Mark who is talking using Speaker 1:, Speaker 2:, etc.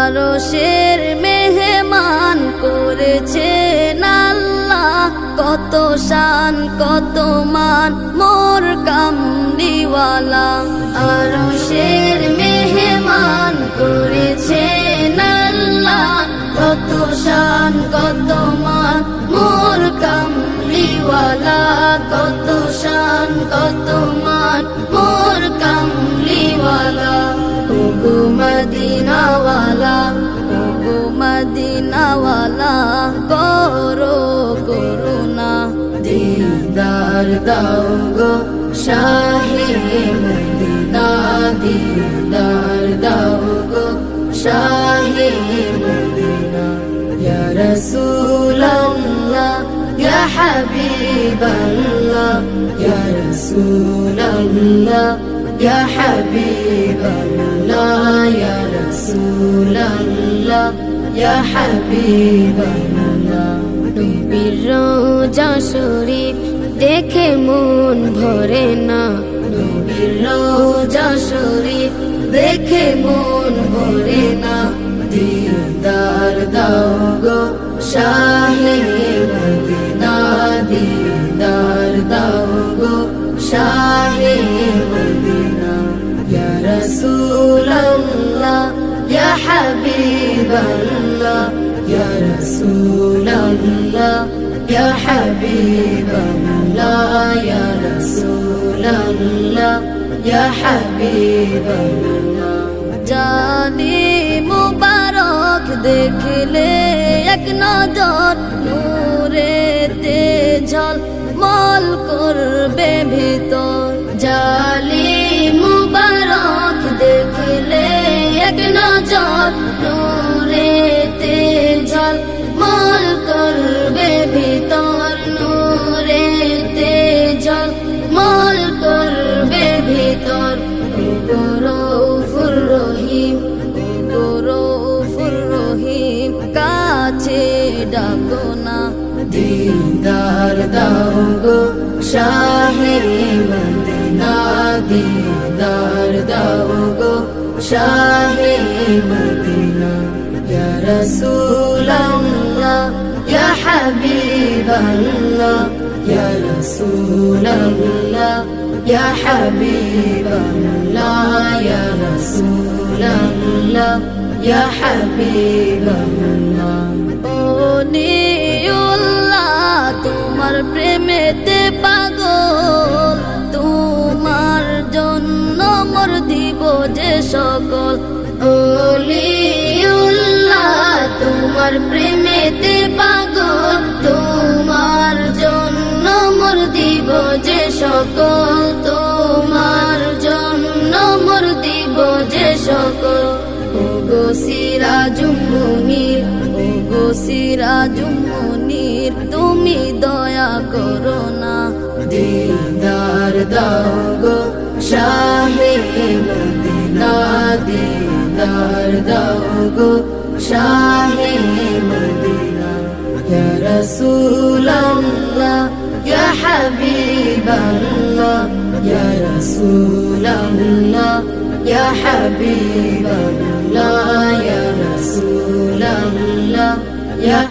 Speaker 1: আরশের মেহমান করেছেন আল্লাহ, কত শান কত মান মোর কামলিওয়ালা। আরশের মেহমান করেছেন আল্লাহ, কত শান কত মান মোর কামলিওয়ালা, কত শান কত মান মোর কামলিওয়ালা। ওগো মদিনাওয়ালা, ওগো মদিনাওয়ালা, করো করুণা, দিদার দাও গো শাহে মদিনা, দিদার দাও গো শাহে মদিনা। ইয়া রাসূলাল্লাহ ইয়া হাবিবাল্লাহ, ইয়া রাসূলাল্লাহ ইয়া হাবিবাল্লাহ, ইয়া রাসূলাল্লাহ ইয়া হাবিবাল্লাহ। নবীর রওজা শরীফ দেখে মন ভরে না, নবীর রওজা শরীফ দেখে মন ভরে না, দিদার দাও গো শাহে মদিনা, দিদার দাও গো শাহে মদিনা। ইয়া রাসূলাল্লাহ ইয়া হাবিবাল্লাহ, ইয়া রাসূলাল্লাহ ইয়া হাবিবাল্লাহ, ইয়া রাসূলাল্লাহ ইয়া হাবিবাল্লাহ। জানি মুবারক দেখলে এক নজর, নূরেতে ঝলমল করবে ভিতর। জালি মুবারক দেখলে এক নজর, নূরেতে ঝলমল করবে ভিতর, নূরেতে ঝলমল করবে ভিতর। ওগো রউফুর রহিম, ওগো রউফুর রহিম, কাছে ডাকো না, দিদার দাও গো শাহে মদিনা, দিদার দাও গো শাহে মদিনা। ইয়া রাসূলাল্লাহ ইয়া হাবিবাল্লাহ, ইয়া রাসূলাল্লাহ ইয়া হাবিবাল্লাহ, ইয়া রাসূলাল্লাহ ইয়া হাবিবাল্লাহ। ও নিউল্লাহ তোমার প্রেমেতে পাগল, তোমার জন্য মোর দিব যে সকল। ওলিউল্লাহ তোমার প্রেমেতে পাগল, তোমার জন্য মোর দিব যে সকল, তোমার জন্য মোর দিব যে সকল। ওগো সিরাজুম মুনির, ওগো সিরাজুম মুনির, তুমি দয়া করো না, দিদার দাও গো শাহে মদিনা, দিদার দাও গো শাহে মদিনা। ইয়া রাসূলাল্লাহ ইয়া হাবিবাল্লাহ, ইয়া রাসূলাল্লাহ ইয়া হাবিবাল্লাহ, ইয়া রাসূলাল্লাহ ইয়া